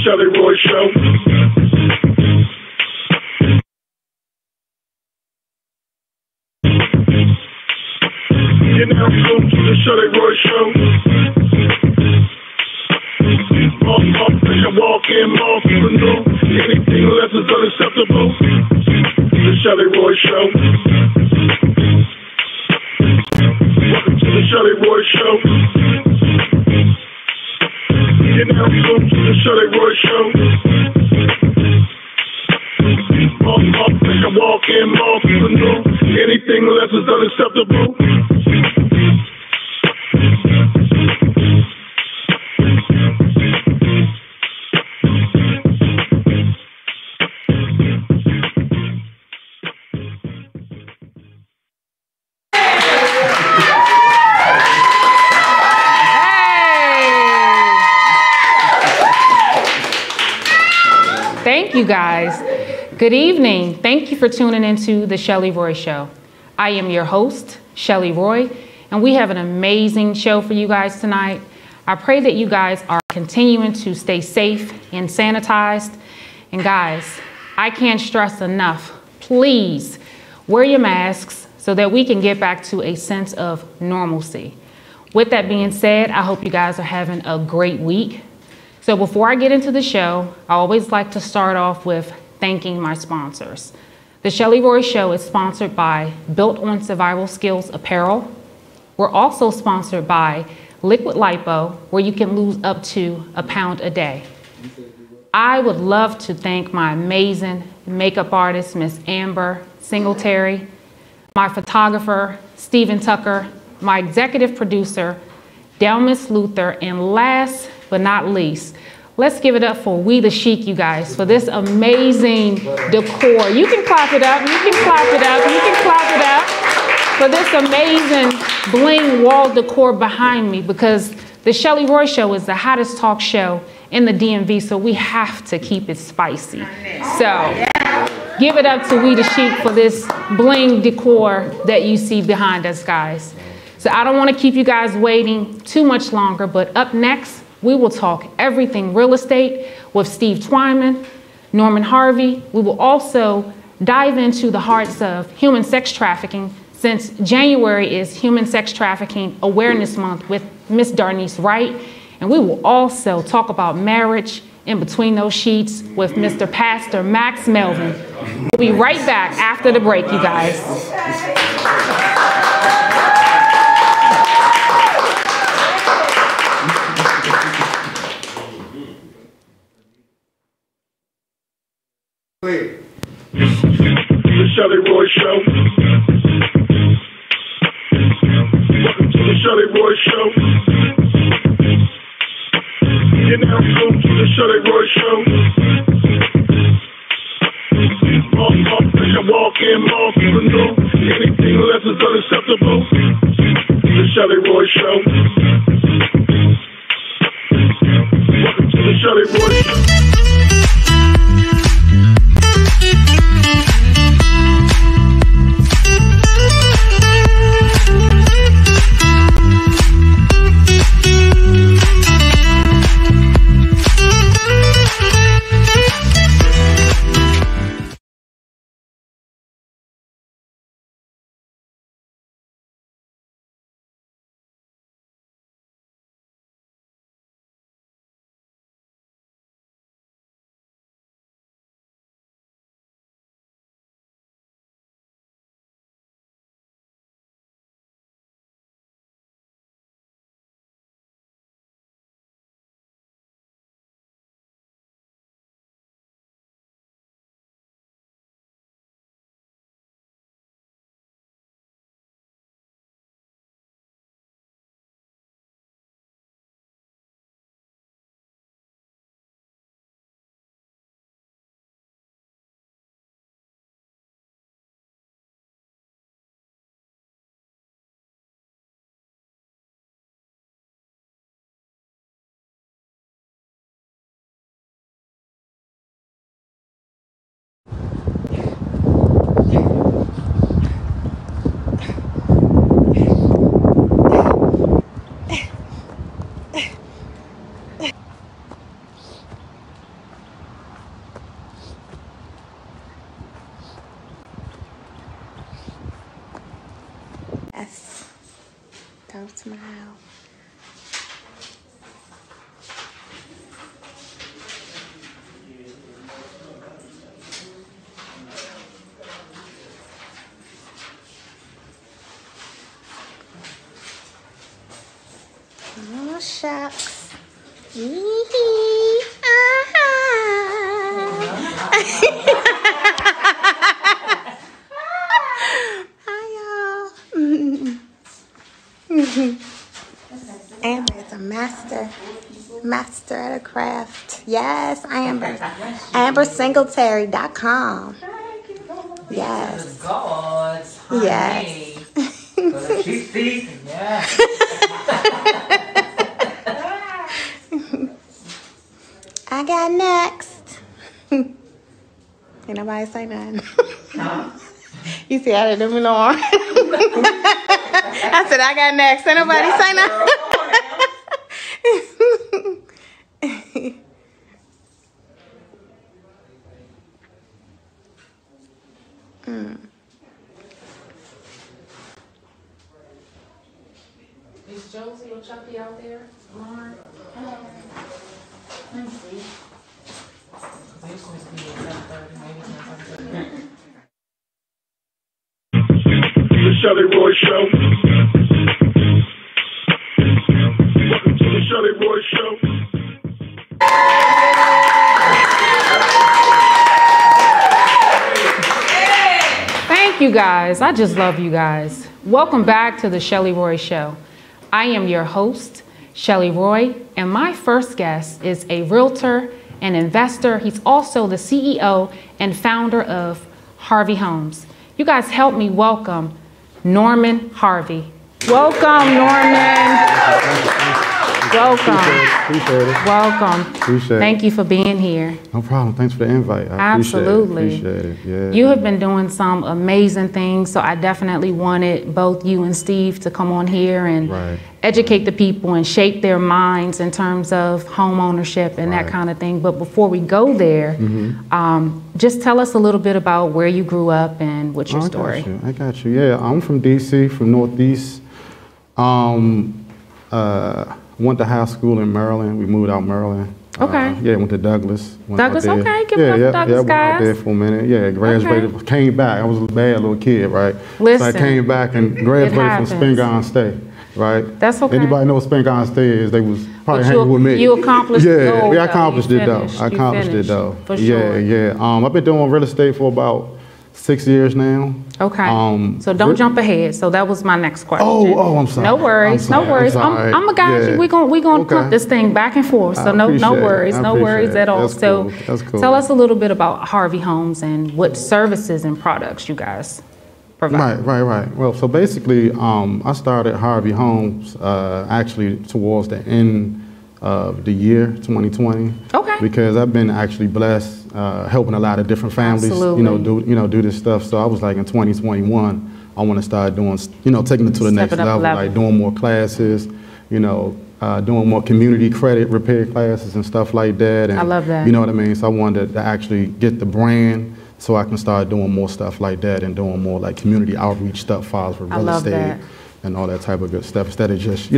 Chelley Roy Show. You're now tuned to the Chelley Roy Show. Walk in, walk in, anything less is unacceptable. The Chelley Roy Show. Welcome to the Chelley Roy Show. You're now tuned to the Chelley Roy Show. Walk in, walk in, anything less is unacceptable. Thank you guys. Good evening. Thank you for tuning into the Chelley Roy Show. I am your host, Chelley Roy, and we have an amazing show for you guys tonight. I pray that you guys are continuing to stay safe and sanitized. And guys, I can't stress enough, please wear your masks so that we can get back to a sense of normalcy. With that being said, I hope you guys are having a great week. So before I get into the show, I always like to start off with thanking my sponsors. The Chelley Roy Show is sponsored by Built on Survival Skills Apparel. We're also sponsored by Liquid Lipo, where you can lose up to a pound a day. I would love to thank my amazing makeup artist, Miss Amber Singletary, my photographer, Stephen Tucker, my executive producer, Delmis Luther, and last but not least, let's give it up for We the Chic, you guys, for this amazing decor. You can clap it up, you can clap it up, you can clap it up for this amazing bling wall decor behind me, because the Chelley Roy Show is the hottest talk show in the DMV, so we have to keep it spicy. So give it up to We the Chic for this bling decor that you see behind us, guys. So I don't want to keep you guys waiting too much longer, but up next, we will talk everything real estate with Steve Twyman, Norman Harvey. We will also dive into the hearts of human sex trafficking, since January is Human Sex Trafficking Awareness Month with Miss Darnice Wright. And we will also talk about marriage in between those sheets with Mr. Pastor Max Melvin. We'll be right back after the break, you guys. The Chelley Roy Show. Welcome to the Chelley Roy Show. You're now tuned to the Chelley Roy Show. Walk in, walk in, anything less is unacceptable. The Chelley Roy Show. Welcome to the Chelley Roy Show. Don't smile. Oh, shucks. Hee-hee. Hi, y'all. Amber is a master at a craft. Yes, Amber. AmberSingletary.com. Yes. Yes. She's speaking, yeah. I got next. Ain't nobody say nothing. Huh? You see, I didn't even know. I said, I got next. Ain't nobody say nothing. Is Josie or Chucky out there? Lauren? Hello. Let me see. They're supposed to be at 7:30, maybe 7:30. The Chelley Roy Show. Welcome to the Chelley Roy Show. Thank you guys. I just love you guys. Welcome back to the Chelley Roy Show. I am your host, Chelley Roy, and my first guest is a realtor and investor. He's also the CEO and founder of Harvey Homes. You guys help me welcome Norman Harvey. Welcome, Norman. Welcome. Appreciate it. Welcome. Appreciate it. Thank you for being here. No problem. Thanks for the invite. I Absolutely. Appreciate it. Yeah. You have been doing some amazing things, so I definitely wanted both you and Steve to come on here and educate the people and shape their minds in terms of home ownership and that kind of thing. But before we go there, just tell us a little bit about where you grew up and what's your story. I got you. Yeah, I'm from D.C., from Northeast. Went to high school in Maryland. We moved out Maryland. Okay. Yeah, went to Douglas. Douglas, okay. Give it up to Douglas, went out there for a minute. Yeah, graduated, came back. I was a bad little kid, right? Listen, so I came back and graduated from Spingarn State, right? That's okay. Anybody know what Spingarn State is? They was probably hanging with me. You accomplished the goal, I accomplished it though. I accomplished it though. For sure. Yeah. I've been doing real estate for about 6 years now. Okay. So don't jump ahead. So that was my next question. Oh, I'm sorry. No worries. No worries. I'm gonna guide you. We're gonna pump this thing back and forth. So no worries. No worries at all. So tell us a little bit about Harvey Homes and what services and products you guys provide. Right. Well, so basically, I started Harvey Homes actually towards the end of the year 2020. Okay. Because I've been actually blessed helping a lot of different families, do this stuff. So I was like in 2021, I want to start doing, taking it to the next level, like doing more classes, doing more community credit repair classes and stuff like that. And, I love that. You know what I mean? So I wanted to actually get the brand so I can start doing more stuff like that and doing more like community outreach stuff, files for real estate and all that type of good stuff instead of just,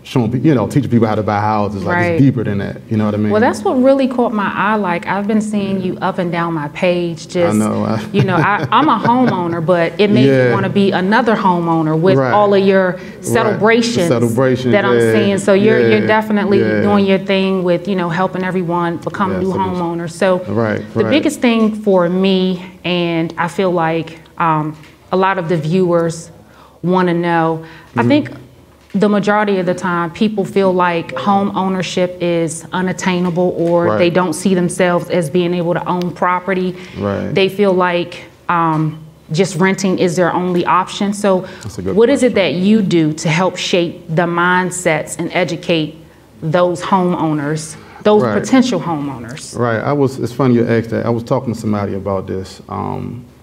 showing, teaching people how to buy houses. Like it's deeper than that. You know what I mean? Well, that's what really caught my eye. Like I've been seeing you up and down my page. Just, I know. I'm a homeowner, but it made me want to be another homeowner with all of your celebrations that I'm seeing. So you're definitely doing your thing with, helping everyone become new homeowners. So the biggest thing for me, and I feel like a lot of the viewers want to know, I think the majority of the time people feel like home ownership is unattainable or they don't see themselves as being able to own property. They feel like just renting is their only option. So what is it that you do to help shape the mindsets and educate those homeowners, those potential homeowners? It's funny you asked that. I was talking to somebody about this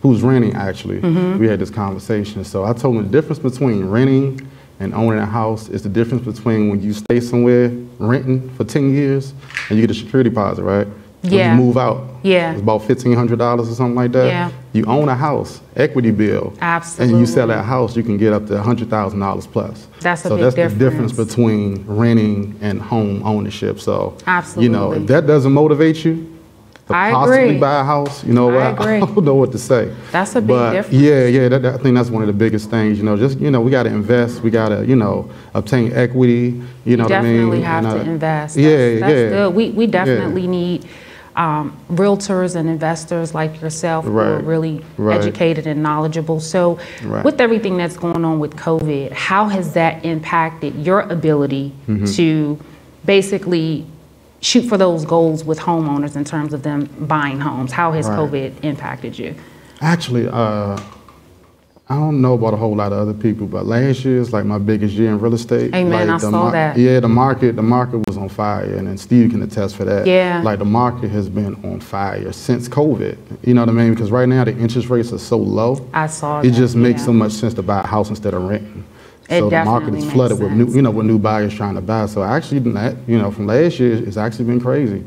who's renting actually. We had this conversation. So I told him the difference between renting and owning a house is the difference between when you stay somewhere renting for 10 years and you get a security deposit, right? when you move out. Yeah. It's about $1,500 or something like that. Yeah. You own a house, equity bill. Absolutely. And you sell that house, you can get up to $100,000 plus. That's a so big that's difference. the difference between renting and home ownership. So, absolutely. you know, if that doesn't motivate you to possibly buy a house, you know what? I don't know what to say. That's a big difference. Yeah, I think that's one of the biggest things. You know, just, you know, we got to invest. We got to, you know, obtain equity. You know what I mean? Definitely have to invest. That's good. We definitely need realtors and investors like yourself who are really educated and knowledgeable. So with everything that's going on with COVID, how has that impacted your ability to basically shoot for those goals with homeowners in terms of them buying homes? How has COVID impacted you? Actually, I don't know about a whole lot of other people, but last year is like my biggest year in real estate. Amen, like I saw that. Yeah, the market was on fire, and then Steve can attest for that. Yeah. Like the market has been on fire since COVID. You know what I mean? Because right now the interest rates are so low. I saw it just makes so much sense to buy a house instead of renting. So the market is flooded with new buyers trying to buy. So actually, you know, from last year, it's actually been crazy.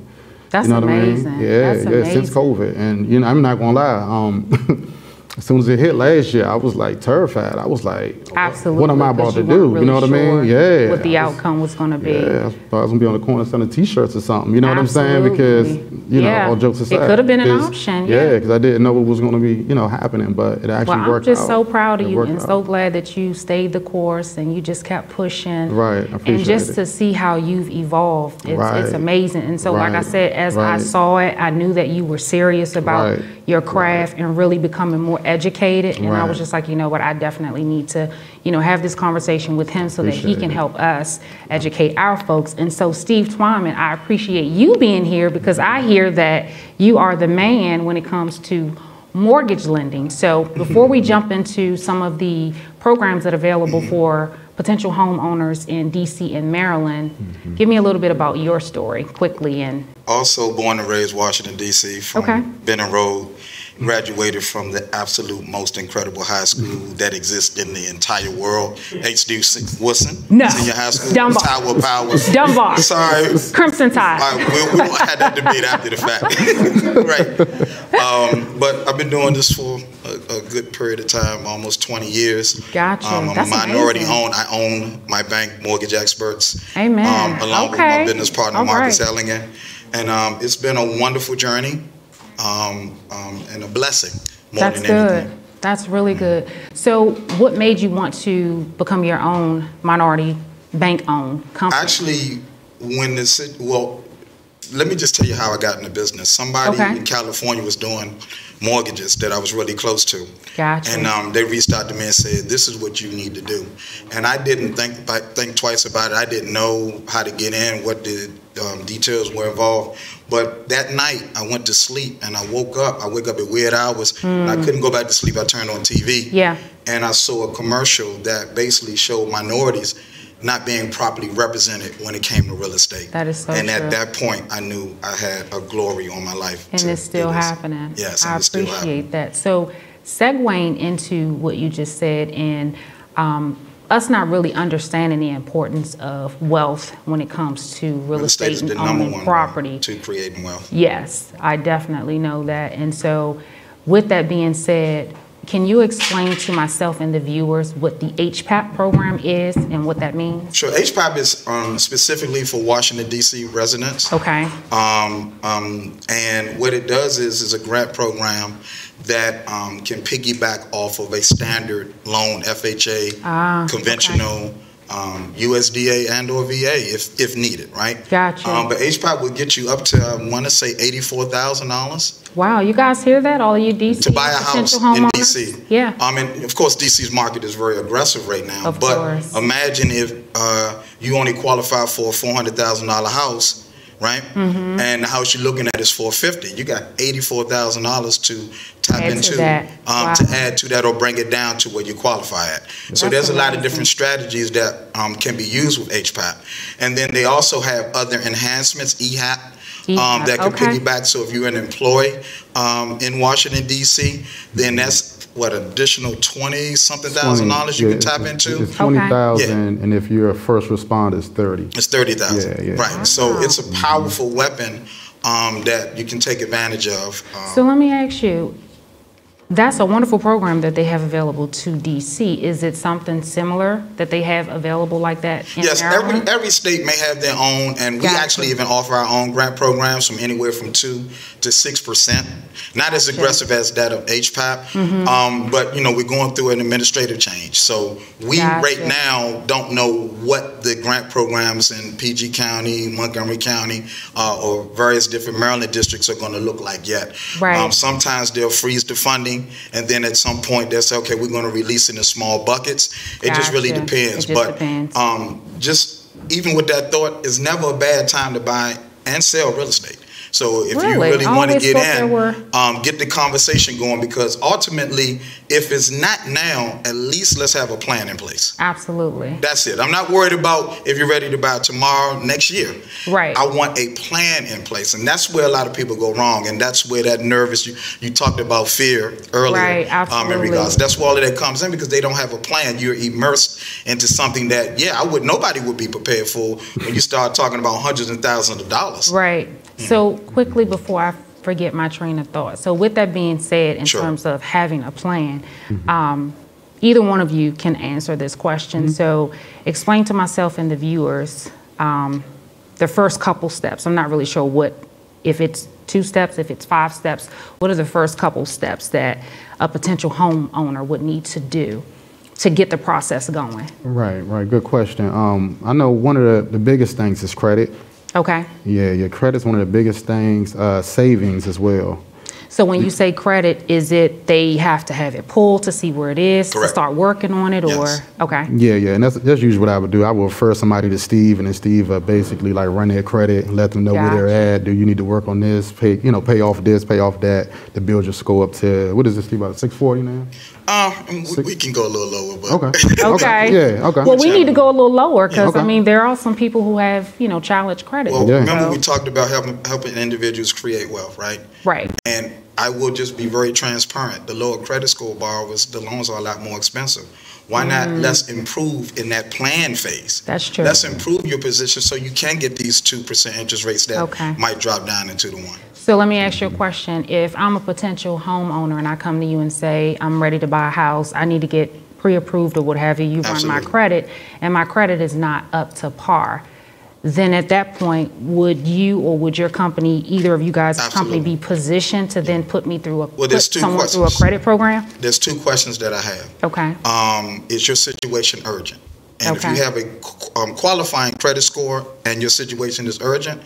That's you know amazing. What I mean? Yeah, since COVID. And you know, I'm not gonna lie. As soon as it hit last year, I was like terrified. I was like, absolutely. What am I about to do? Really you know what I mean? Yeah. What the outcome was going to be. Yeah, I thought I was going to be on the corner selling T-shirts or something. You know what I'm saying? Because, you know, all jokes aside. It could have been an option. Yeah, because I didn't know what was going to be, you know, happening, but it actually worked out. I'm just so proud of you and so glad that you stayed the course and you just kept pushing. Right, I appreciate it. And just to see how you've evolved, it's amazing. And so, like I said, as I saw it, I knew that you were serious about your craft and really becoming more educated. And I was just like, you know what, I definitely need to, you know, have this conversation with him so that he can help us educate our folks. And so, Steve Twyman, I appreciate you being here because I hear that you are the man when it comes to mortgage lending. So before we jump into some of the programs that are available for potential homeowners in DC and Maryland, give me a little bit about your story quickly. And also born and raised Washington, DC, from Benton Road. Graduated from the absolute most incredible high school that exists in the entire world, H.D. Wilson Senior High School, Dunbar. Tower of Power. Dunbar. Sorry. Crimson Tide. All right, we won't have that debate after the fact. Right. But I've been doing this for a good period of time, almost 20 years. Gotcha. I'm a minority owned. I own my bank, Mortgage Experts. Amen. Along with my business partner, Marcus Ellinger. And it's been a wonderful journey. And a blessing more than anything. That's really good. So what made you want to become your own minority bank-owned company? Actually, let me just tell you how I got into business. Somebody in California was doing mortgages that I was really close to. Gotcha. And they reached out to me and said, this is what you need to do. And I didn't think twice about it. I didn't know how to get in, what the details were involved. But that night, I went to sleep and I woke up. I wake up at weird hours. And I couldn't go back to sleep. I turned on TV. Yeah. And I saw a commercial that basically showed minorities not being properly represented when it came to real estate. That is so And true. at that point, I knew I had a glory on my life. And it's still happening. Yes, I appreciate that. So segueing into what you just said and us not really understanding the importance of wealth when it comes to real estate and owning property. To creating wealth. Yes, I definitely know that. And so with that being said, can you explain to myself and the viewers what the HPAP program is and what that means? Sure. HPAP is specifically for Washington, D.C. residents. Okay. And what it does is a grant program that can piggyback off of a standard loan, FHA, conventional, USDA and or VA if needed, right? Gotcha. But HPAP will get you up to, I want to say, $84,000. Wow, you guys hear that? All of you DC to buy a house in DC. Yeah. And of course, DC's market is very aggressive right now. Of course. Imagine if you only qualify for a $400,000 house, right? Mm-hmm. And the house you're looking at is $450,000. You got $84,000 to tap into to add to that or bring it down to where you qualify at. So there's a lot of different strategies that can be used with HPAP. And then they also have other enhancements, EHAP. That can piggyback. So if you're an employee in Washington, D.C., then that's what, additional $20-something thousand you can tap into? It's $20,000, and if you're a first responder, it's $30,000. It's $30,000, right? So it's a powerful weapon that you can take advantage of. So let me ask you, that's a wonderful program that they have available to DC. Is it something similar that they have available like that in Yes, Maryland? every state may have their own, and we actually even offer our own grant programs from anywhere from 2 to 6%. Not as aggressive as that of HPAP, but we're going through an administrative change. So we right now don't know what the grant programs in PG County, Montgomery County, or various different Maryland districts are going to look like yet. Right. Sometimes they'll freeze the funding, and then at some point they'll say, okay, we're going to release it in small buckets. It just really depends. Just even with that thought, it's never a bad time to buy and sell real estate. So if you really want to get in, get the conversation going, because ultimately, if it's not now, at least let's have a plan in place. Absolutely. That's it. I'm not worried about if you're ready to buy tomorrow, next year. Right. I want a plan in place. And that's where a lot of people go wrong. And that's where that nervous, you talked about fear earlier. Right, absolutely. In regards. That's where all of that comes in, because they don't have a plan. You're immersed into something that, nobody would be prepared for when you start talking about hundreds and thousands of dollars. Right. So quickly before I forget my train of thought. So with that being said, in terms of having a plan, either one of you can answer this question. So explain to myself and the viewers the first couple steps. I'm not really sure if it's 2 steps, if it's 5 steps, what are the first couple steps that a potential homeowner would need to do to get the process going? Right. Good question. I know one of the biggest things is credit. Okay. Yeah, your credit's one of the biggest things, savings as well. So when you say credit, is it they have to have it pulled to see where it is, to start working on it, or? Okay. Yeah, and that's usually what I would do. I would refer somebody to Steve, and then Steve basically like run their credit and let them know where they're at. Do you need to work on this? Pay off this, pay off that, to build your score up to, what is this, Steve, about 640 now? We can go a little lower, but okay. Yeah, okay. Well, we need to go a little lower, because I mean, there are some people who have challenged credit. Well, remember we talked about helping individuals create wealth, right? Right. And I will just be very transparent. The lower credit score borrowers, the loans are a lot more expensive. Why not let's improve in that plan phase? That's true. Let's improve your position so you can get these 2% interest rates that might drop down into the 1. So let me ask you a question. If I'm a potential homeowner and I come to you and say, I'm ready to buy a house, I need to get pre-approved or what have you, you run my credit, and my credit is not up to par, then at that point, would you or would your company, either of you guys' company, be positioned to then put me through someone through a credit program? There's 2 questions that I have. Okay. Is your situation urgent? And if you have a qualifying credit score and your situation is urgent,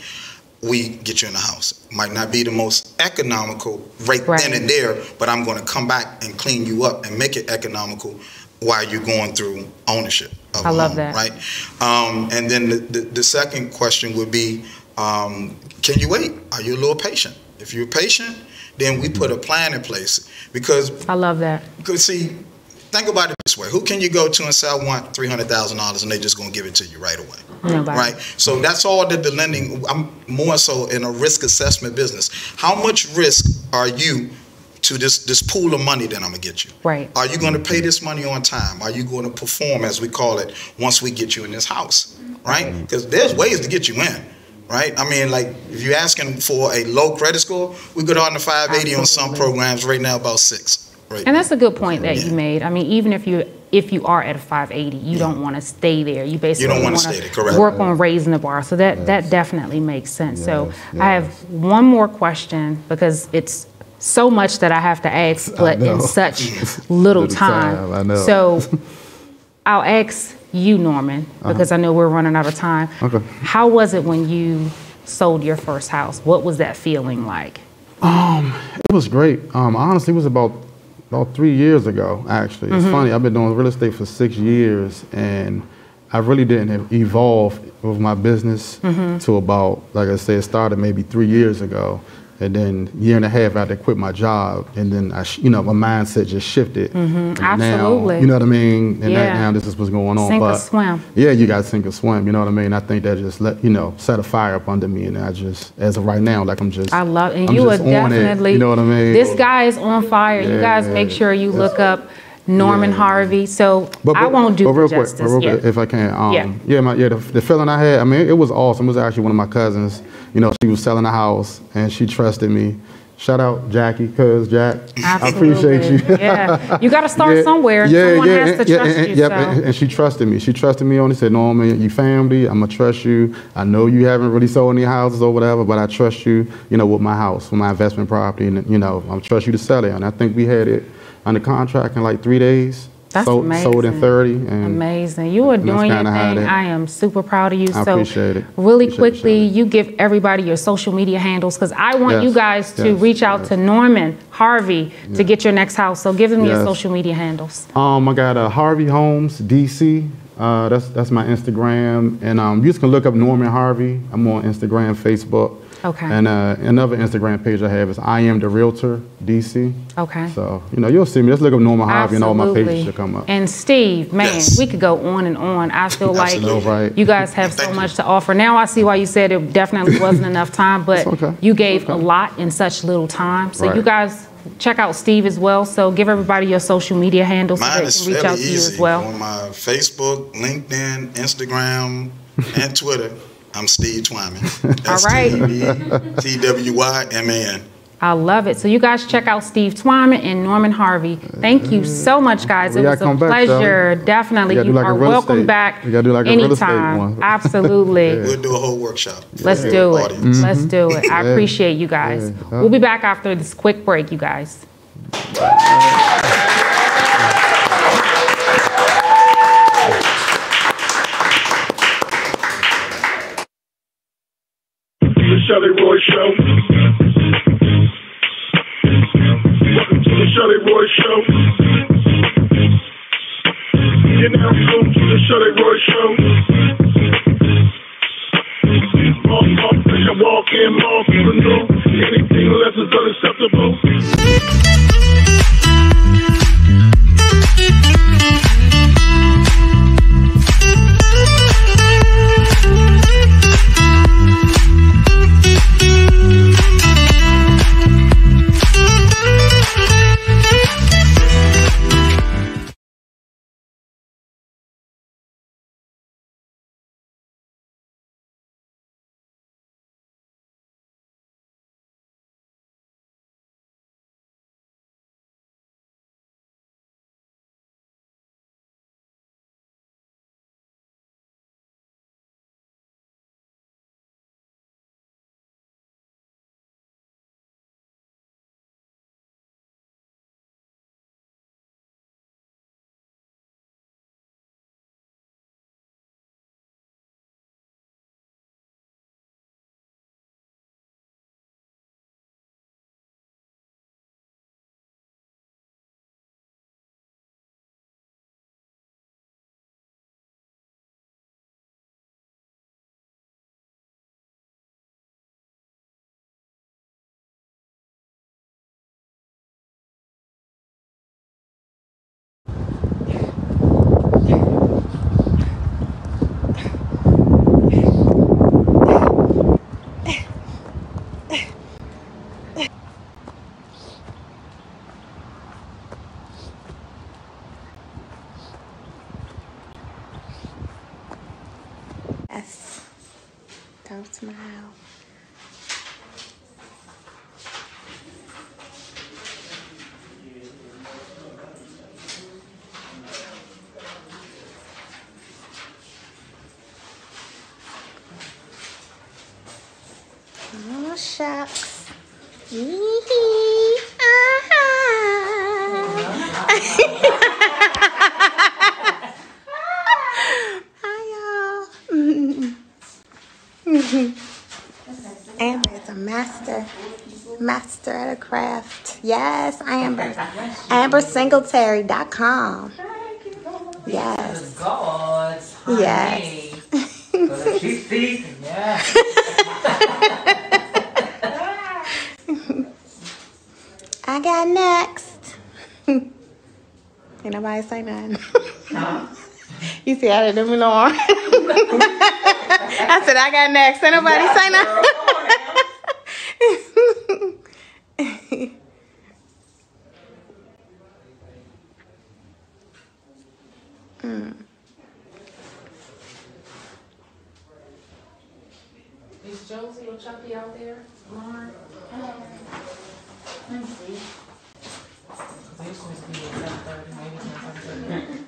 we get you in the house. Might not be the most economical right then and there, but I'm going to come back and clean you up and make it economical while you're going through ownership of I love home, that. right? And then the second question would be, can you wait? Are you a little patient? If you're patient, then we put a plan in place, because I love that. Because see, think about it this way. Who can you go to and say, I want $300,000, and they're just going to give it to you right away? Nobody. Right? So that's all that the lending, I'm more so in a risk assessment business. How much risk are you to this pool of money that I'm going to get you? Right. Are you going to pay this money on time? Are you going to perform, as we call it, once we get you in this house? Right? Because there's ways to get you in. Right? I mean, like, if you're asking for a low credit score, we go down to 580 on some programs right now, about 6. Right. And that's a good point that you made. I mean, even if you are at a 580, you don't want to stay there. You basically want to work on raising the bar. So that definitely makes sense. So I have one more question, because it's so much that I have to ask, but in such little time. I know. So I'll ask you, Norman, because I know we're running out of time. Okay. How was it when you sold your first house? What was that feeling like? It was great. Honestly, it was about 3 years ago, actually. It's funny, I've been doing real estate for 6 years, and I really didn't evolve with my business to about, like I said, it started maybe 3 years ago. And then a year and a half after I quit my job, and then my mindset just shifted. Absolutely. Now, you know what I mean? And now this is what's going on. Sink or swim. Yeah, you got to sink or swim. You know what I mean? I think that just set a fire up under me, and I just, as of right now, like I love, and you are definitely, you know what I mean? This guy is on fire. You guys make sure you look up Norman Harvey. So I won't do the justice. Real quick, if I can. The feeling I had, I mean, it was awesome. It was actually one of my cousins. You know, she was selling a house and she trusted me. Shout out Jackie, cuz Jack. Absolutely. I appreciate you. Yeah, you got to start somewhere. Someone has to trust you. And she trusted me. She trusted me on it. Said, Norman, you family. I'm gonna trust you. I know you haven't really sold any houses or whatever, but I trust you. You know, with my house, with my investment property, and you know, I trust you to sell it. And I think we had it under contract in like 3 days. That's amazing. Sold in 30. And amazing. You are doing your thing. I am super proud of you. I appreciate it. Really quickly, you give everybody your social media handles because I want you guys to reach out to Norman Harvey to get your next house. So give them your social media handles. I got Harvey Homes DC. That's my Instagram, and you just can look up Norman Harvey. I'm on Instagram, Facebook. Okay. And another Instagram page I have is I Am the Realtor DC. Okay. So, you know, you'll see me. Just look up Norman Harvey and all my pages should come up. And Steve, man, we could go on and on. I feel like you guys have so much to offer. Now I see why you said it definitely wasn't enough time, but you gave a lot in such little time. So you guys check out Steve as well. So give everybody your social media handles so they can reach out to you as well. On my Facebook, LinkedIn, Instagram, and Twitter. I'm Steve Twyman. All right. Twyman. I love it. So you guys check out Steve Twyman and Norman Harvey. Thank you so much, guys. It was a pleasure. Definitely. You are welcome back anytime. Absolutely. We'll do a whole workshop. Let's do it. Let's do it. I appreciate you guys. We'll be back after this quick break, you guys. The Chelley Roy Show. Welcome to the Chelley Roy Show. You're now tuned to the Chelley Roy Show. Walk in, walk even though anything less is unacceptable. Don't smile. Oh, shucks. Amber is a master at a craft. Yes, Amber. AmberSingletary.com. Yes. Yes. She's decent, yeah. I got next. Ain't nobody say nothing. You see, I didn't move on. I said, I got next. Ain't nobody say nothing. Is Josie or Chucky out there? Lauren? Let me see. They supposed to be at 7:30, maybe 10:30.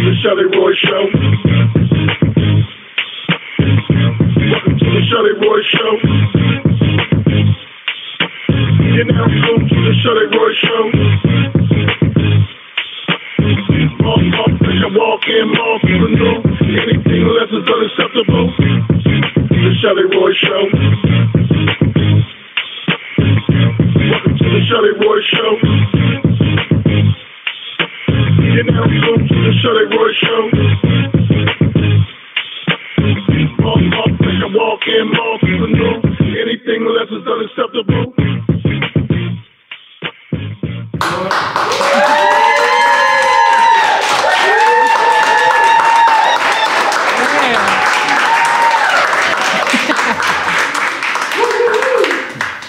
The Chelley Roy Show. Welcome to the Chelley Roy Show. You're now tuned to the Chelley Roy Show. Walk in, walk through. Anything less is unacceptable. The Chelley Roy Show. Welcome to the Chelley Roy Show. You're now tuned to the Chelley Roy Show. Walk in, walk through. Anything less is unacceptable.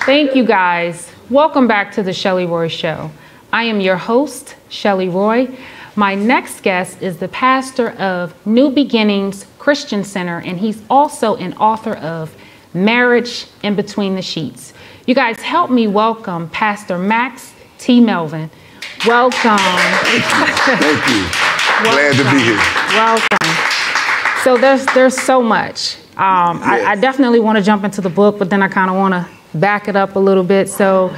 Thank you guys. Welcome back to the Chelley Roy Show. I am your host, Chelley Roy. My next guest is the pastor of New Beginnings Christian Center, and he's also an author of Marriage in Between the Sheets. You guys help me welcome Pastor Max T. Melvin. Welcome. Thank you. Glad to be here. Welcome. So there's so much. Yes. I definitely want to jump into the book, but then I kind of want to back it up a little bit. So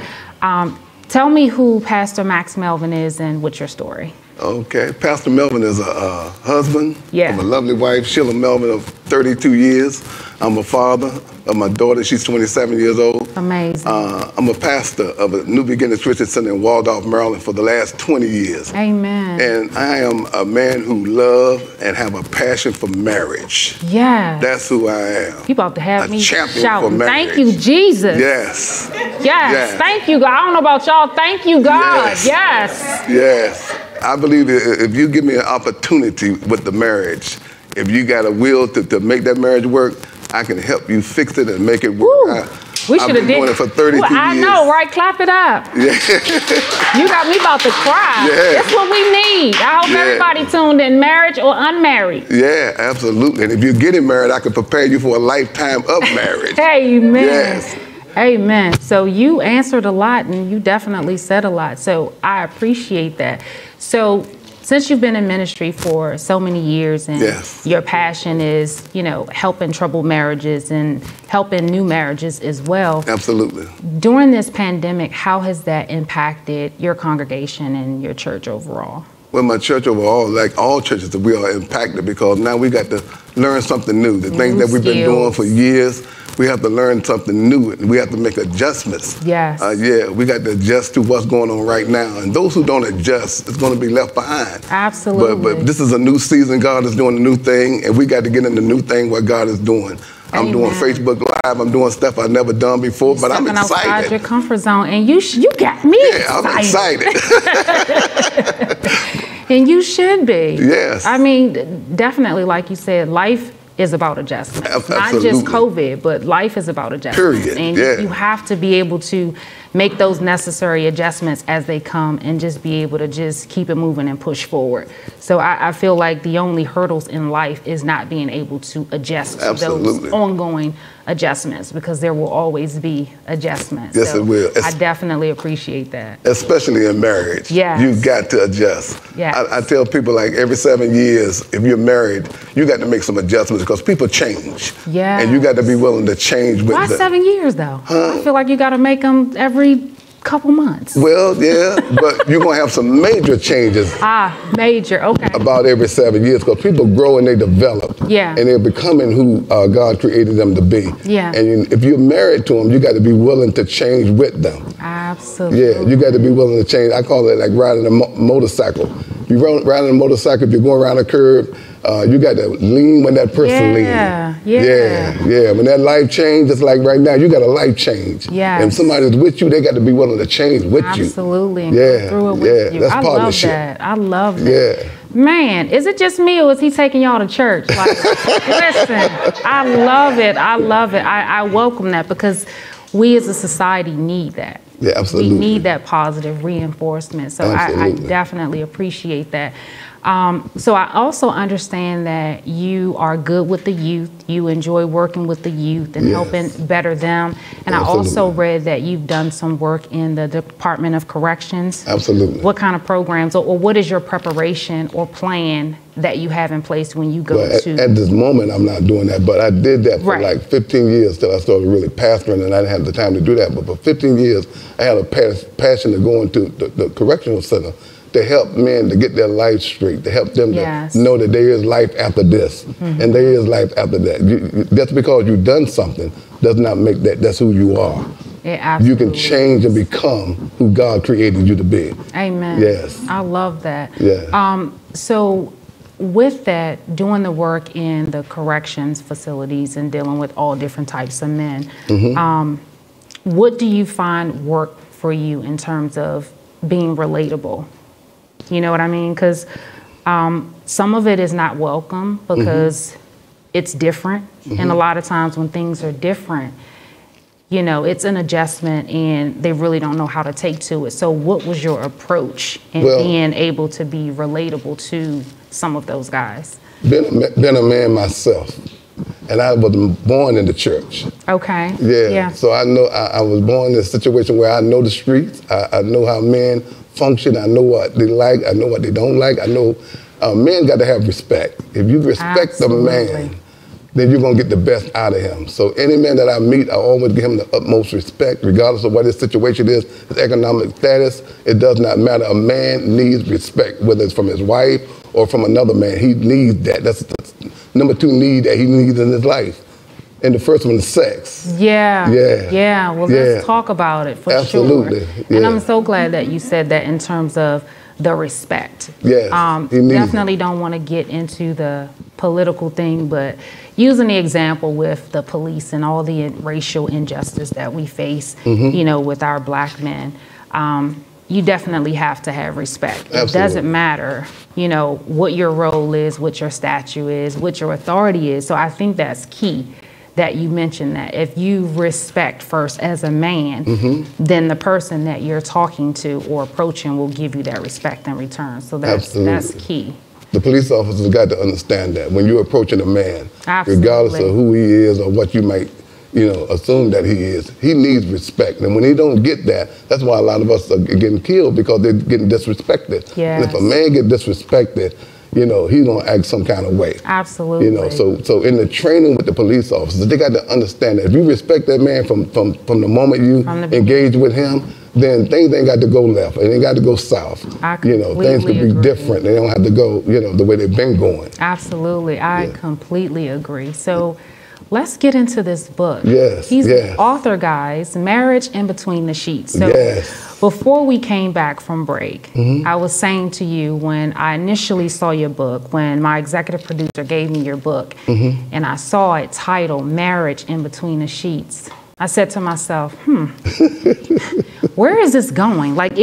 tell me who Pastor Max Melvin is and what's your story. Okay, Pastor Melvin is a husband of a lovely wife, Sheila Melvin, of 32 years. I'm a father of my daughter. She's 27 years old. Amazing. I'm a pastor of a New Beginnings Christian Center in Waldorf, Maryland for the last 20 years. Amen. And I am a man who loves and have a passion for marriage. Yeah. That's who I am. You about to have me champion shouting, for marriage. Thank you, Jesus. Yes. Yes. Thank you, God. I don't know about y'all. Thank you, God. Yes. Yes. I believe if you give me an opportunity with the marriage, if you got a will to make that marriage work, I can help you fix it and make it work. We should have doing it for 32 years. I know, right? Clap it up. Yeah. You got me about to cry. Yeah. That's what we need. I hope everybody tuned in, marriage or unmarried. Yeah, absolutely. And if you're getting married, I can prepare you for a lifetime of marriage. Amen. Yes. Amen. So you answered a lot and you definitely said a lot. So I appreciate that. So since you've been in ministry for so many years and your passion is, you know, helping troubled marriages and helping new marriages as well. Absolutely. During this pandemic, how has that impacted your congregation and your church overall? Well, my church overall, like all churches, we are impacted because now we got to learn something new. The things that we've been doing for years, we have to learn something new. We have to make adjustments. Yes. We got to adjust to what's going on right now. And those who don't adjust, it's going to be left behind. Absolutely. But this is a new season. God is doing a new thing, and we got to get in the new thing what God is doing. I'm doing Facebook Live. I'm doing stuff I've never done before, but I'm excited. Outside your comfort zone, and you got me excited. I'm excited. And you should be. Yes. I mean, definitely, like you said, life is about adjustment. Absolutely. Not just COVID, but life is about adjustment. Period. And you have to be able to make those necessary adjustments as they come and just be able to just keep it moving and push forward. So I feel like the only hurdles in life is not being able to adjust to those ongoing adjustments, because there will always be adjustments. Yes, so it will. I definitely appreciate that. Especially in marriage. Yes. You've got to adjust. Yes. I tell people, like, every 7 years, if you're married, you got to make some adjustments because people change. Yeah. And you got to be willing to change with them. Why 7 years, though? I feel like you got to make them every couple months. Well, yeah, but you're going to have some major changes. Major, okay. About every 7 years, because people grow and they develop. Yeah. And they're becoming who God created them to be. Yeah. And if you're married to them, you got to be willing to change with them. Absolutely. Yeah, you got to be willing to change. I call it like riding a motorcycle. If you're riding a motorcycle, if you're going around a curve, you got to lean when that person leans. Yeah. When that life change, it's like right now, you got a life change. Yeah. And somebody's with you, they got to be willing to change with you. Absolutely. And go through it with you. That's I partnership. love that. I love that. Yeah. Man, is it just me or is he taking y'all to church? Like, listen, I love it. I love it. I welcome that, because we as a society need that. Yeah, absolutely. We need that positive reinforcement. So I definitely appreciate that. So I also understand that you are good with the youth. You enjoy working with the youth and helping better them. And I also read that you've done some work in the Department of Corrections. Absolutely. What kind of programs, or what is your preparation or plan that you have in place when you go to? At this moment, I'm not doing that, but I did that for like 15 years till I started really pastoring, and I didn't have the time to do that. But for 15 years, I had a passion to go into the correctional center to help men to get their life straight, to help them to know that there is life after this, and there is life after that. Just because you've done something does not make that's who you are. You can change and become who God created you to be. Amen. Yes. I love that. Yeah. So with that, doing the work in the corrections facilities and dealing with all different types of men, what do you find work for you in terms of being relatable? You know what I mean? Because some of it is not welcome because it's different. And a lot of times when things are different, you know, it's an adjustment and they really don't know how to take to it. So what was your approach in being able to be relatable to some of those guys? Been a man myself, and I was born in the church. Okay. Yeah. So I know I was born in a situation where I know the streets. I know how men function. I know what they like. I know what they don't like. I know men got to have respect. If you respect the man, then you're going to get the best out of him. So any man that I meet, I always give him the utmost respect, regardless of what his situation is, his economic status. It does not matter. A man needs respect, whether it's from his wife or from another man. He needs that. That's the number 2 need that he needs in his life. And the first one is sex. Yeah. Well, let's talk about it for sure. And I'm so glad that you said that in terms of the respect. Yes. Definitely don't want to get into the political thing, but using the example with the police and all the racial injustice that we face, you know, with our black men, you definitely have to have respect. Absolutely. It doesn't matter, you know, what your role is, what your statue is, what your authority is. So I think that's key that you mentioned that. If you respect first as a man, then the person that you're talking to or approaching will give you that respect in return. So that's key. The police officers got to understand that when you're approaching a man, regardless of who he is or what you might, you know, assume that he is, he needs respect. And when he don't get that, that's why a lot of us are getting killed, because they're getting disrespected. And if a man get disrespected, you know, he's gonna act some kind of way. Absolutely. You know, so in the training with the police officers, they got to understand that if you respect that man from the moment you engage with him, then things ain't got to go left, and they got to go south. You know, things could be different. They don't have to go, you know, the way they've been going. Absolutely, I completely agree. So let's get into this book. He's the author, guys, Marriage in Between the Sheets. So before we came back from break, I was saying to you when I initially saw your book, when my executive producer gave me your book, and I saw it titled Marriage in Between the Sheets, I said to myself, where is this going? Like,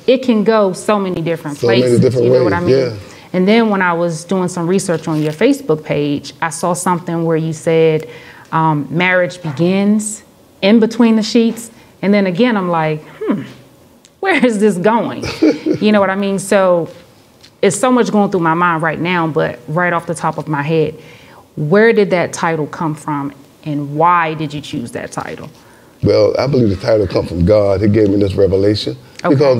it can go so many different places. So many different you know ways, what I mean? yeah. And then when I was doing some research on your Facebook page, I saw something where you said marriage begins in between the sheets. And then again, I'm like, where is this going? You know what I mean? So it's so much going through my mind right now, but right off the top of my head, where did that title come from and why did you choose that title? Well, I believe the title comes from God. He gave me this revelation. Okay. Because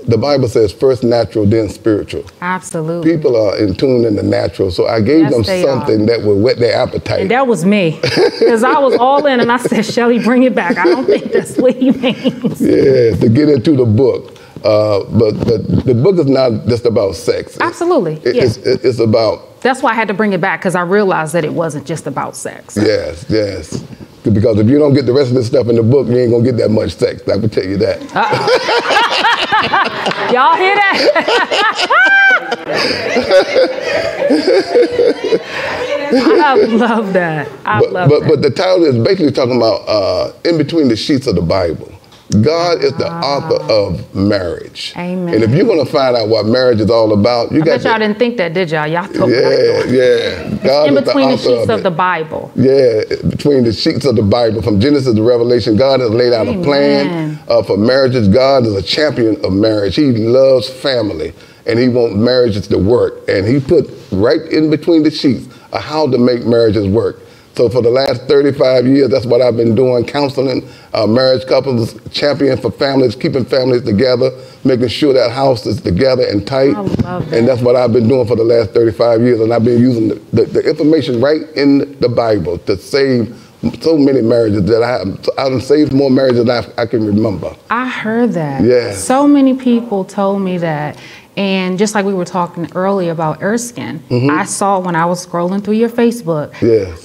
the Bible says first natural, then spiritual. Absolutely. People are in tune in the natural. So I gave them something that would whet their appetite. And that was me. Because I was all in and I said, Chelley, bring it back. I don't think that's what he means. Yeah, to get into the book. But the book is not just about sex. Absolutely. It's about... That's why I had to bring it back, because I realized that it wasn't just about sex. Yes, yes. Because if you don't get the rest of this stuff in the book, you ain't gonna get that much sex. I can tell you that. Y'all hear that? I love that. But the title is basically talking about in between the sheets of the Bible. God is the author of marriage. Amen. And if you're going to find out what marriage is all about, you got to... y'all didn't think that, did y'all? Y'all thought God in between the sheets of the Bible. Yeah, between the sheets of the Bible, from Genesis to Revelation, God has laid out a plan for marriages. God is a champion of marriage. He loves family, and he wants marriages to work. And he put right in between the sheets how to make marriages work. So for the last 35 years, that's what I've been doing, counseling marriage couples, championing for families, keeping families together, making sure that house is together and tight. I love that. And that's what I've been doing for the last 35 years. And I've been using the information right in the Bible to save so many marriages that I've saved more marriages than I can remember. I heard that. Yeah. So many people told me that. And just like we were talking earlier about Erskine, I saw when I was scrolling through your Facebook,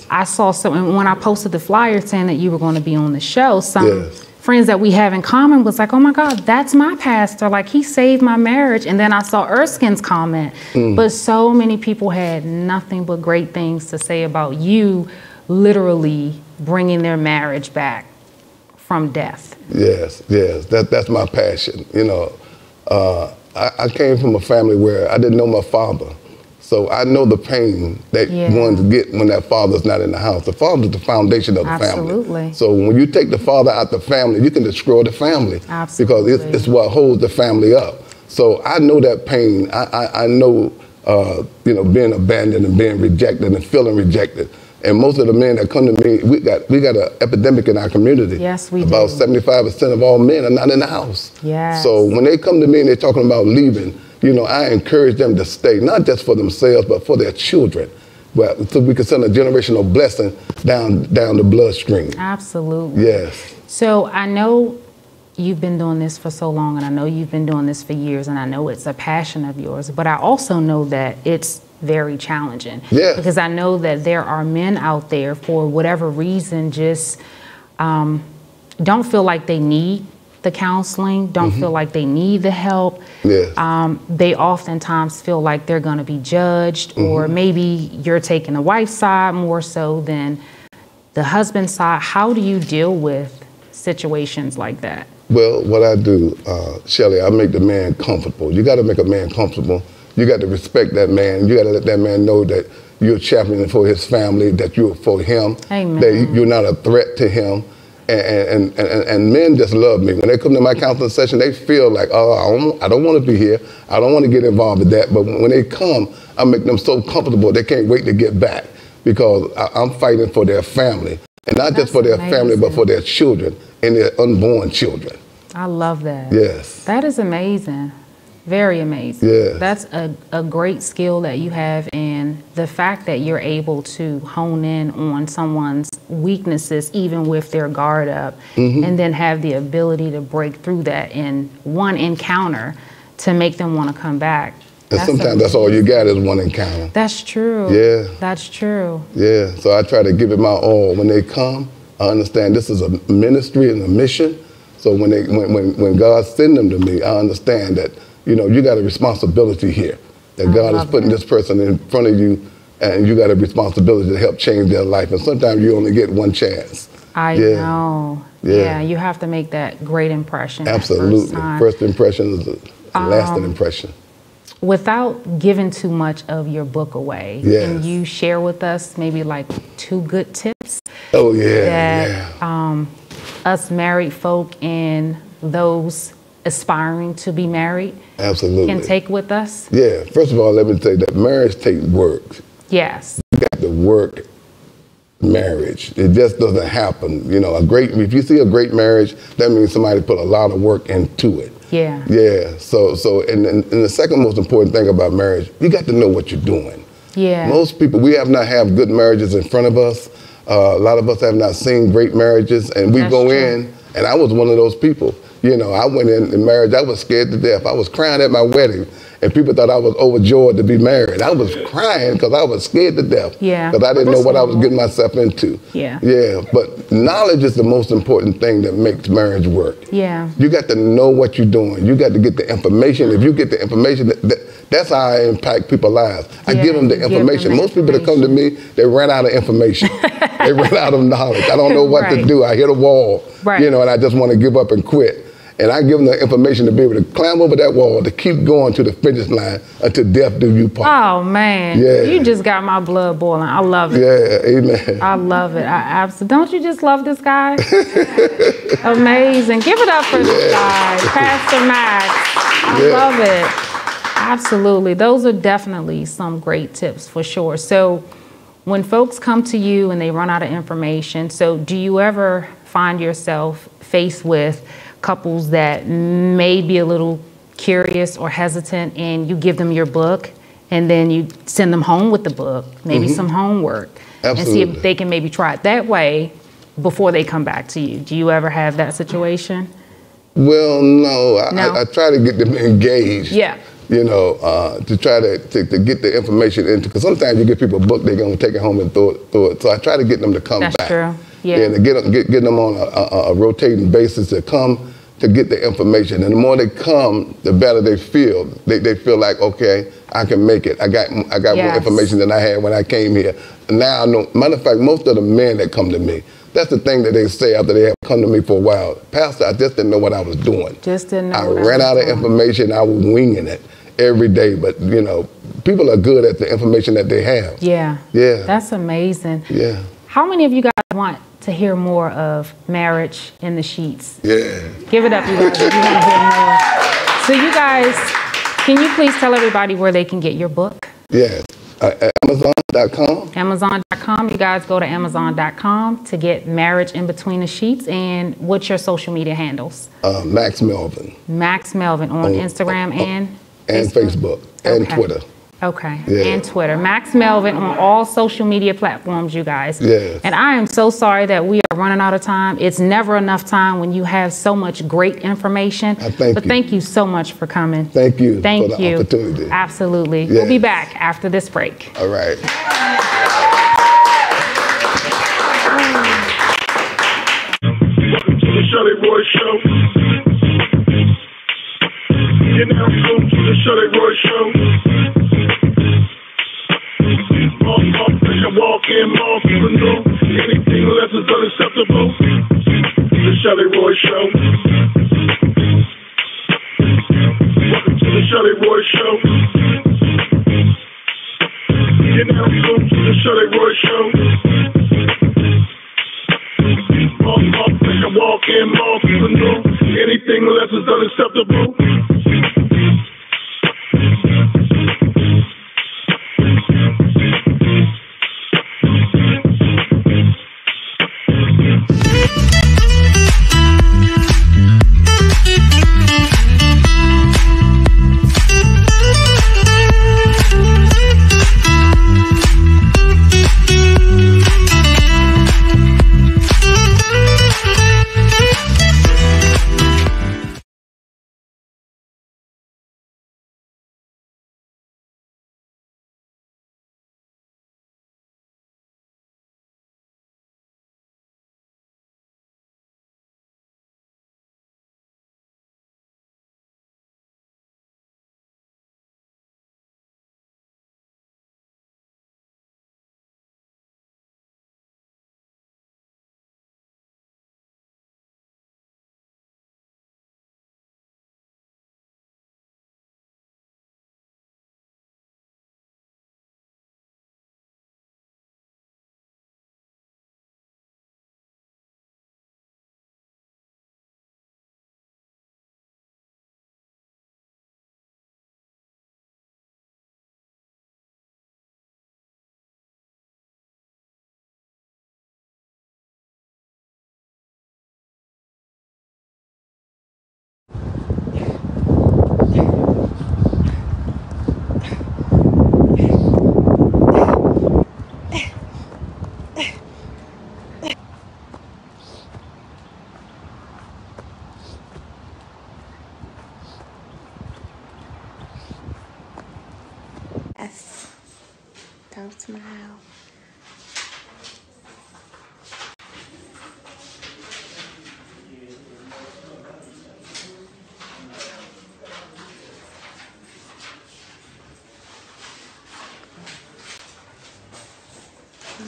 I saw something when I posted the flyer saying that you were going to be on the show. Some friends that we have in common was like, oh my God, that's my pastor. Like, he saved my marriage. And then I saw Erskine's comment. But so many people had nothing but great things to say about you literally bringing their marriage back from death. Yes, yes, that's my passion, you know. I came from a family where I didn't know my father. So I know the pain that ones get when that father's not in the house. The father's the foundation of the family. So when you take the father out the family, you can destroy the family. Because it's what holds the family up. So I know that pain. I know, you know, being abandoned and being rejected and feeling rejected. And most of the men that come to me, we got an epidemic in our community. Yes, we do. About 75% of all men are not in the house. Yes. So when they come to me and they're talking about leaving, you know, I encourage them to stay, not just for themselves, but for their children. So we can send a generational blessing down the bloodstream. Absolutely. Yes. So I know you've been doing this for so long, and I know you've been doing this for years, and I know it's a passion of yours, but I also know that it's very challenging. Yeah. Because I know that there are men out there, for whatever reason, just don't feel like they need the counseling, don't feel like they need the help. Yeah. They oftentimes feel like they're going to be judged, or maybe you're taking the wife's side more so than the husband's side. How do you deal with situations like that? Well, what I do, Chelley, I make the man comfortable. You got to make a man comfortable. You got to respect that man. You got to let that man know that you're championing for his family, that you're for him, Amen. That you're not a threat to him. And men just love me. When they come to my counseling session, they feel like, oh, I don't want to be here. I don't want to get involved with that. But when they come, I make them so comfortable they can't wait to get back, because I'm fighting for their family. And not just for their family, but for their children and their unborn children. I love that. Yes. That is amazing. Very amazing. Yes. That's a great skill that you have, and the fact that you're able to hone in on someone's weaknesses, even with their guard up, and then have the ability to break through that in one encounter to make them want to come back. And sometimes that's all you got is one encounter. That's true. Yeah. That's true. Yeah. So I try to give it my all. When they come, I understand this is a ministry and a mission. So when God sends them to me, I understand that, you know, you got a responsibility here. That God is putting this person in front of you, and you got a responsibility to help change their life. And sometimes you only get one chance. I know. Yeah, you have to make that great impression. Absolutely. First impression is a lasting impression. Without giving too much of your book away, can you share with us maybe like 2 good tips? Oh, yeah. That us married folk and those aspiring to be married can take with us? Yeah. First of all, let me tell you that marriage takes work. Yes. You got to work marriage. It just doesn't happen. You know, if you see a great marriage, that means somebody put a lot of work into it. Yeah. Yeah. So and the second most important thing about marriage, you got to know what you're doing. Yeah. Most people, we have not had good marriages in front of us. A lot of us have not seen great marriages, and we go in, and I was one of those people. You know, I went in marriage, I was scared to death. I was crying at my wedding, and people thought I was overjoyed to be married. I was crying because I was scared to death. Yeah. Because I didn't know what I was getting myself into. Yeah. Yeah, but knowledge is the most important thing that makes marriage work. Yeah. You got to know what you're doing. You got to get the information. If you get the information, that's how I impact people's lives. I give them the information. Most people that come to me, they run out of information. They run out of knowledge. I don't know what to do. I hit a wall, you know, and I just want to give up and quit. And I give them the information to be able to climb over that wall, to keep going to the finish line until death do you part. Oh, man. Yeah. You just got my blood boiling. I love it. Yeah, amen. I love it. I absolutely. Don't you just love this guy? Amazing. Give it up for this guy, Pastor Max. I love it. Absolutely. Those are definitely some great tips for sure. So when folks come to you and they run out of information, so do you ever find yourself faced with couples that may be a little curious or hesitant, and you give them your book and then you send them home with the book, maybe some homework, and see if they can maybe try it that way before they come back to you? Do you ever have that situation? Well, no. I try to get them engaged. Yeah. You know, to try to get the information into, because sometimes you give people a book, they're going to take it home and throw it. So I try to get them to come back. That's true. Yeah. And to get them on a rotating basis to come to get the information. And the more they come, the better they feel. They feel like, okay, I can make it. I got more information than I had when I came here. Now I know. Matter of fact, most of the men that come to me, that's the thing that they say after they have come to me for a while. Pastor, I just didn't know what I was doing. Just didn't know. I ran out of information. I was winging it every day. But, you know, people are good at the information that they have. Yeah. Yeah. That's amazing. Yeah. How many of you guys want to hear more of Marriage in the Sheets? Yeah. Give it up, you guys, if you want to hear more. So you guys, can you please tell everybody where they can get your book? Yes. Amazon.com. Amazon.com. You guys go to Amazon.com to get Marriage in Between the Sheets. And what's your social media handles? Max Melvin. Max Melvin on Instagram and Facebook and Twitter. Okay. Yeah. And Twitter. Max Melvin on all social media platforms, you guys. Yes. And I am so sorry that we are running out of time. It's never enough time when you have so much great information. Thank you so much for coming. Thank you for the opportunity. Absolutely. Yes. We'll be back after this break. All right. Welcome to the Chelley Roy Show. You're now tuned to the Chelley Roy Show. Walk in, entrepreneur. Anything less is unacceptable. The Chelley Roy Show. Welcome to the Chelley Roy Show. You're now tuned to the Chelley Roy Show. Walk in, entrepreneur. Anything less is unacceptable. Yes. Don't smile.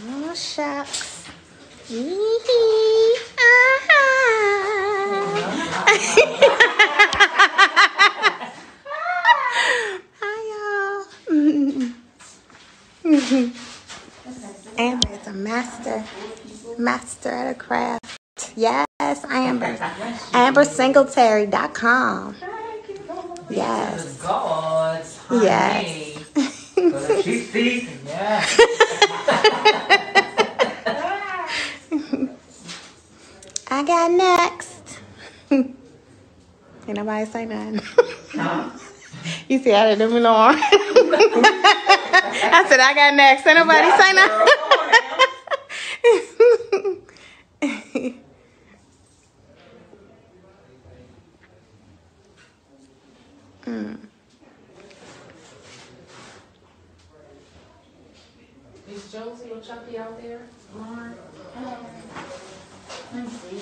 Oh, shucks. Hee-hee. Hi, y'all. Amber is a master at a craft. Yes, Amber. AmberSingletary.com. Yes. God's Yes. She's seasoned, yeah. I got next. Ain't nobody say nothing. You see, I didn't know. I said, I got next. Ain't nobody say nothing. Is Josie or Chucky out there? Lauren? Let me see.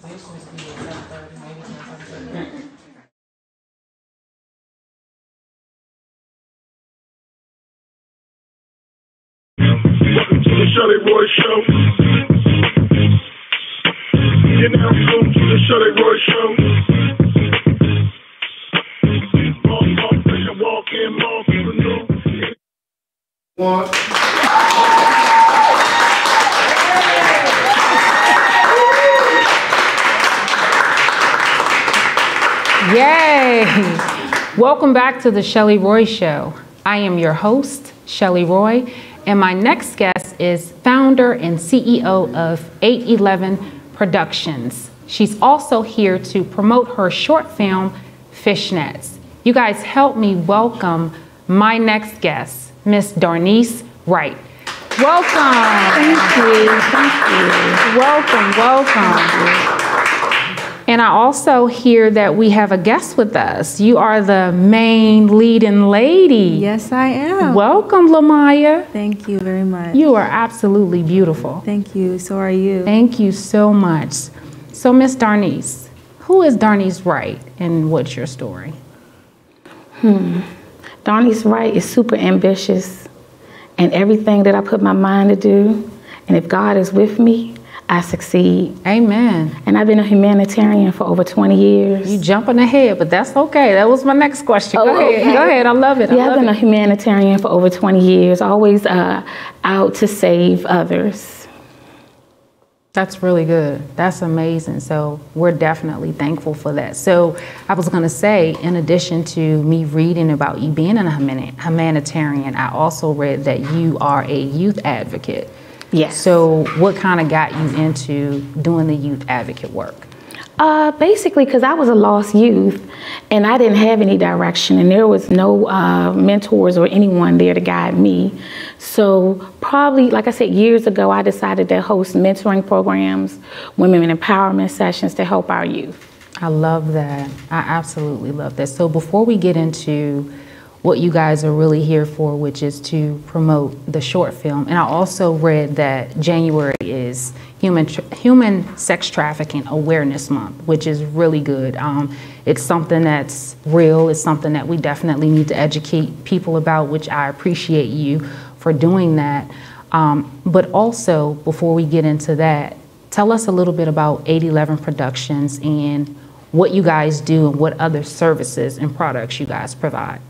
They're supposed to be at 7:30, maybe 10:30. Welcome to the Chelley Roy Show. You're now tuned to the Chelley Roy Show. Walk in, entrepreneur. One. Yay! Welcome back to the Chelley Roy Show. I am your host, Chelley Roy, and my next guest is founder and CEO of 811 Productions. She's also here to promote her short film, Fishnets. You guys help me welcome my next guest, Miss Darnice Wright. Welcome. Thank you. Welcome. And I also hear that we have a guest with us. You are the main leading lady. Yes, I am. Welcome, Lamaya. Thank you very much. You are absolutely beautiful. Thank you. So are you. Thank you so much. So, Miss Darnice, who is Darnice Wright and what's your story? Darnice Wright is super ambitious in everything that I put my mind to do. And if God is with me, I succeed. Amen. And I've been a humanitarian for over 20 years. You jumping ahead, but that's okay. That was my next question. Go ahead. Okay. Go ahead. I love it. I've been a humanitarian for over 20 years, always out to save others. That's really good. That's amazing. So we're definitely thankful for that. So I was going to say, in addition to me reading about you being a humanitarian, I also read that you are a youth advocate. Yes. So what kind of got you into doing the youth advocate work? Basically, because I was a lost youth and I didn't have any direction and there was no mentors or anyone there to guide me. So probably, like I said, years ago, I decided to host mentoring programs, women empowerment sessions to help our youth. I love that. I absolutely love that. So before we get into what you guys are really here for, which is to promote the short film. And I also read that January is Human Sex Trafficking Awareness Month, which is really good. It's something that's real. It's something that we definitely need to educate people about, which I appreciate you for doing that. But also, before we get into that, tell us a little bit about 811 Productions and what you guys do and what other services and products you guys provide.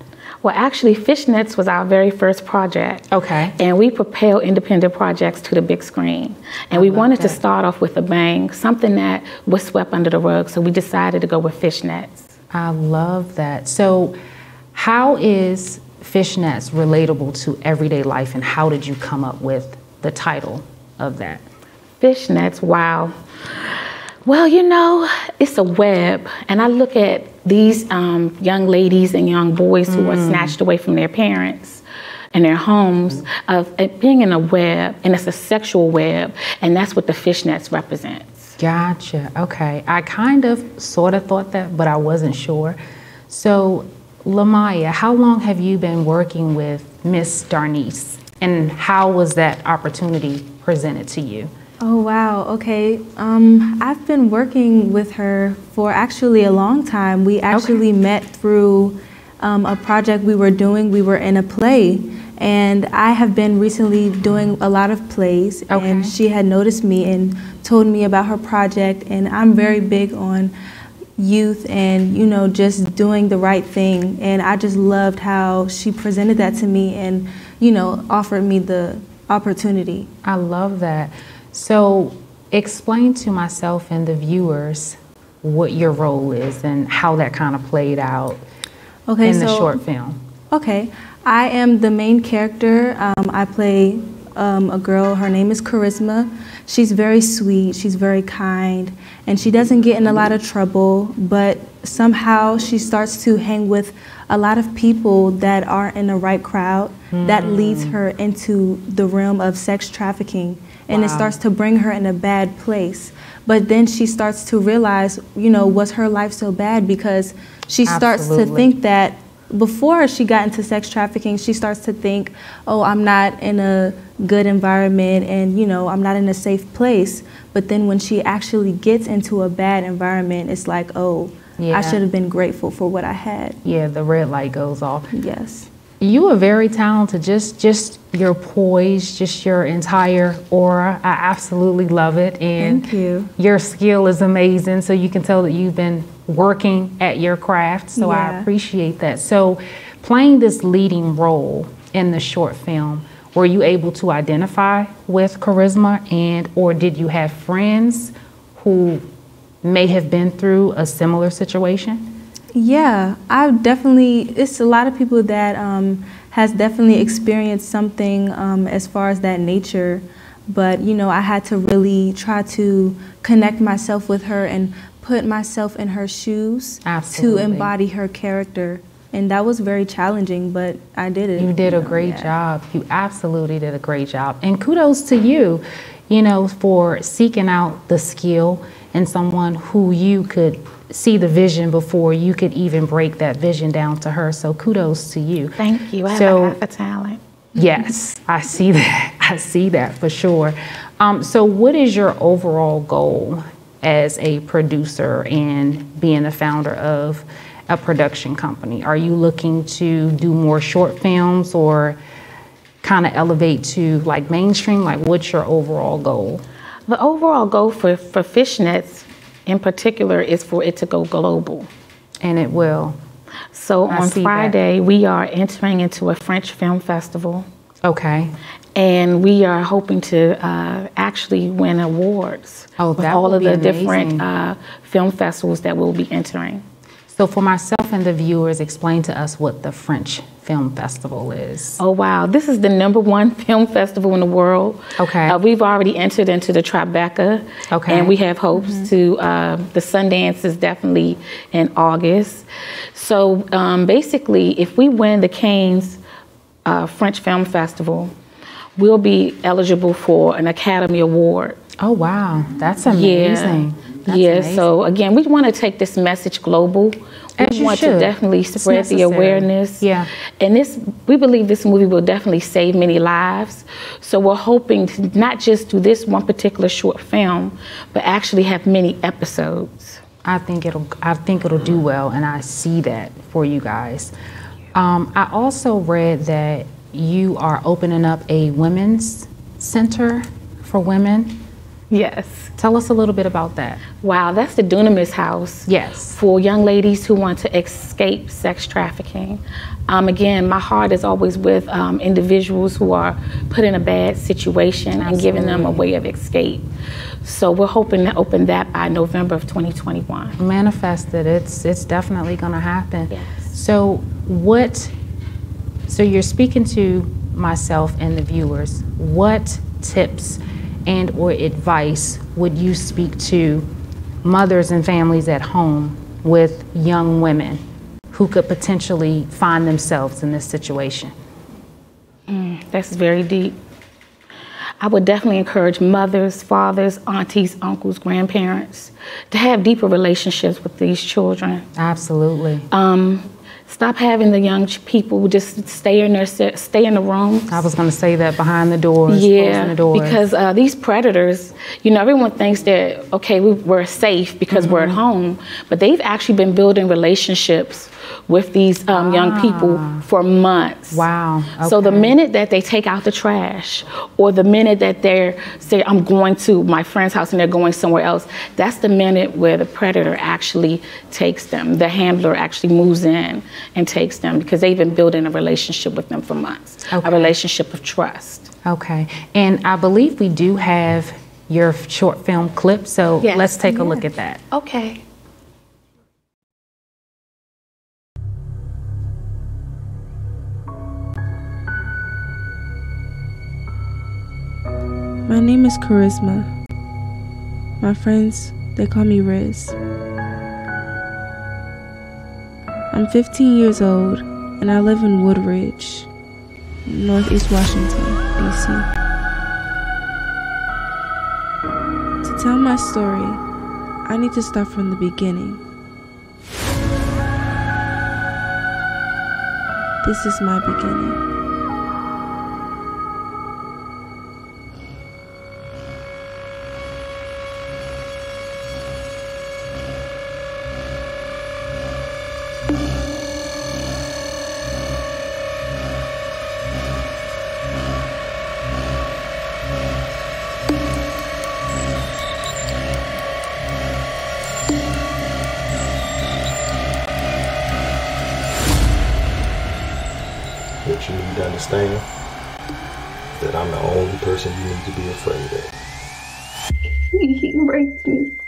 Well, actually, Fishnets was our very first project. Okay. And we propel independent projects to the big screen. And we wanted to start off with a bang, something that was swept under the rug. So we decided to go with Fishnets. I love that. So how is Fishnets relatable to everyday life, and how did you come up with the title of that? Fishnets, wow. Well, you know, it's a web, and I look at these young ladies and young boys who are snatched away from their parents and their homes of being in a web, and it's a sexual web, and that's what the Fishnets represents. Gotcha. Okay. I kind of sort of thought that, but I wasn't sure. So Lamaya, how long have you been working with Miss Darnice, and how was that opportunity presented to you? Oh, wow. Okay. I've been working with her for actually a long time. We actually met through a project we were doing. We were in a play, and I have been recently doing a lot of plays, and she had noticed me and told me about her project, and I'm very big on youth and, you know, just doing the right thing, and I just loved how she presented that to me and, you know, offered me the opportunity. I love that. So explain to myself and the viewers what your role is and how that kind of played out in the short film. Okay, I am the main character. I play a girl, her name is Charisma. She's very sweet, she's very kind, and she doesn't get in a lot of trouble, but somehow she starts to hang with a lot of people that aren't in the right crowd. That leads her into the realm of sex trafficking, and it starts to bring her in a bad place. But then she starts to realize, you know, was her life so bad? Because she starts to think that before she got into sex trafficking, she starts to think, oh, I'm not in a good environment and, you know, I'm not in a safe place. But then when she actually gets into a bad environment, it's like, oh, I should have been grateful for what I had. Yeah, the red light goes off. Yes. You are very talented, just your poise, just your entire aura. I absolutely love it. And thank you. Your skill is amazing, so you can tell that you've been working at your craft, so I appreciate that. So playing this leading role in the short film, were you able to identify with Charisma, and or did you have friends who may have been through a similar situation? Yeah, I've definitely, it's a lot of people that has definitely experienced something as far as that nature, but you know, I had to really try to connect myself with her and put myself in her shoes to embody her character. And that was very challenging, but I did it. You did a great job. You absolutely did a great job. And kudos to you, you know, for seeking out the skill in someone who you could see the vision before you could even break that vision down to her. So kudos to you. Thank you. I have a talent. Yes, I see that. I see that for sure. So what is your overall goal as a producer and being the founder of a production company? Are you looking to do more short films or kind of elevate to like mainstream? Like, what's your overall goal? The overall goal for Fishnets in particular is for it to go global. And it will. So on Friday, we are entering into a French film festival. Okay. And we are hoping to actually win awards with all of the different film festivals that we'll be entering. So for myself and the viewers, explain to us what the French Film Festival is. Oh, wow. This is the #1 film festival in the world. Okay. We've already entered into the Tribeca. Okay. And we have hopes to, the Sundance is definitely in August. So basically, if we win the Cannes French Film Festival, we'll be eligible for an Academy Award. Oh, wow. That's amazing. Yeah, so again, we want to take this message global. We want to definitely spread the awareness. Yeah. And we believe this movie will definitely save many lives. So we're hoping to not just do this one particular short film, but actually have many episodes. I think it'll do well, and I see that for you guys. I also read that you are opening up a women's center for women. Yes. Tell us a little bit about that. Wow, that's the Dunamis House. Yes. For young ladies who want to escape sex trafficking. Again, my heart is always with individuals who are put in a bad situation and giving them a way of escape. So we're hoping to open that by November of 2021. Manifest it. It's definitely going to happen. Yes. So you're speaking to myself and the viewers. What tips and or advice would you speak to mothers and families at home with young women who could potentially find themselves in this situation? That's very deep. I would definitely encourage mothers, fathers, aunties, uncles, grandparents to have deeper relationships with these children. Absolutely. Stop having the young people just stay in the room. I was going to say that, behind the doors, yeah, closing the doors. Because these predators, you know, everyone thinks that, okay, we're safe because we're at home, but they've actually been building relationships with these young people for months. Wow. Okay. So the minute that they take out the trash, or the minute that they're say, I'm going to my friend's house and they're going somewhere else, that's the minute where the predator actually takes them. The handler actually moves in and takes them, because they've been building a relationship with them for months, a relationship of trust. Okay, and I believe we do have your short film clip, so let's take a look at that. Okay. My name is Charisma. My friends, they call me Riz. I'm 15 years old, and I live in Woodridge, Northeast Washington, D.C. To tell my story, I need to start from the beginning. This is my beginning. But you need to understand that I'm the only person you need to be afraid of. He raped me.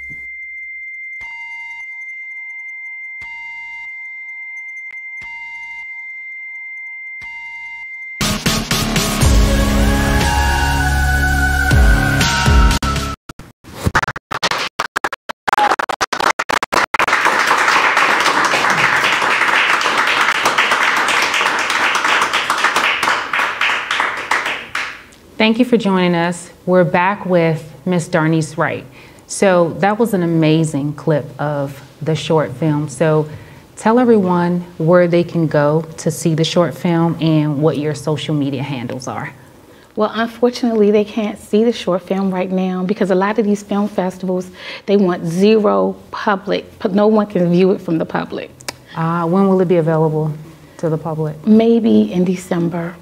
Thank you for joining us. We're back with Miss Darnice Wright. So that was an amazing clip of the short film. So tell everyone where they can go to see the short film and what your social media handles are. Well, unfortunately, they can't see the short film right now because a lot of these film festivals, they want zero public. No one can view it from the public. When will it be available to the public? Maybe in December.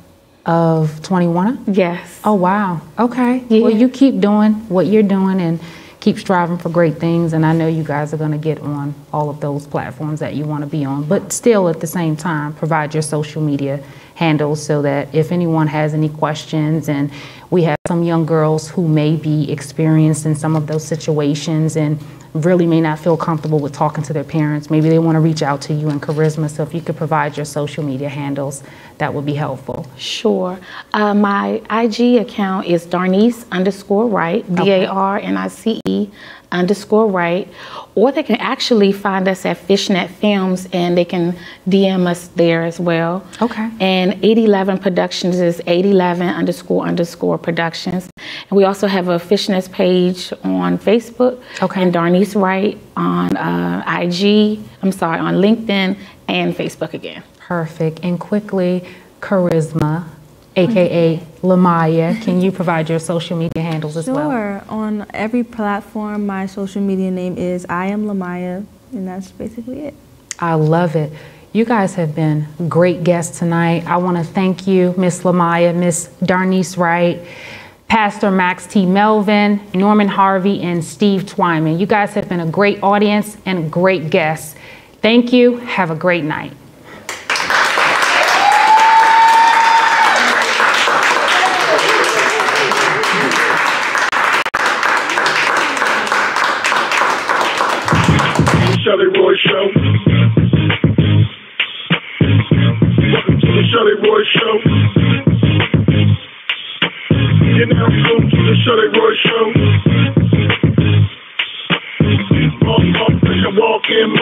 Of 21? Yes. Oh, wow. Okay. Yeah. Well, you keep doing what you're doing and keep striving for great things. And I know you guys are going to get on all of those platforms that you want to be on. But still, at the same time, provide your social media handles so that if anyone has any questions, and we have some young girls who may be experienced in some of those situations and really may not feel comfortable with talking to their parents. Maybe they want to reach out to you in Charisma. So if you could provide your social media handles, that would be helpful. Sure. My IG account is Darnice_Wright, DARNICE_Wright. Or they can actually find us at Fishnet Films, and they can DM us there as well. Okay. And 811 Productions is 811__Productions. And we also have a Fishnet's page on Facebook. Okay. And Darnice Wright on IG, on LinkedIn and Facebook again. Perfect. And quickly, Charisma, AKA Lamaya, can you provide your social media handles as well? Sure. On every platform, my social media name is I Am Lamaya, and that's basically it. I love it. You guys have been great guests tonight. I want to thank you, Miss Lamaya, Miss Darnice Wright, Pastor Max Melvin, Norman Harvey, and Steve Twyman. You guys have been a great audience and great guests. Thank you. Have a great night. Chelley Roy Show. Welcome to the Chelley Roy Show. You're now tuned to the Chelley Roy Show. Walk in,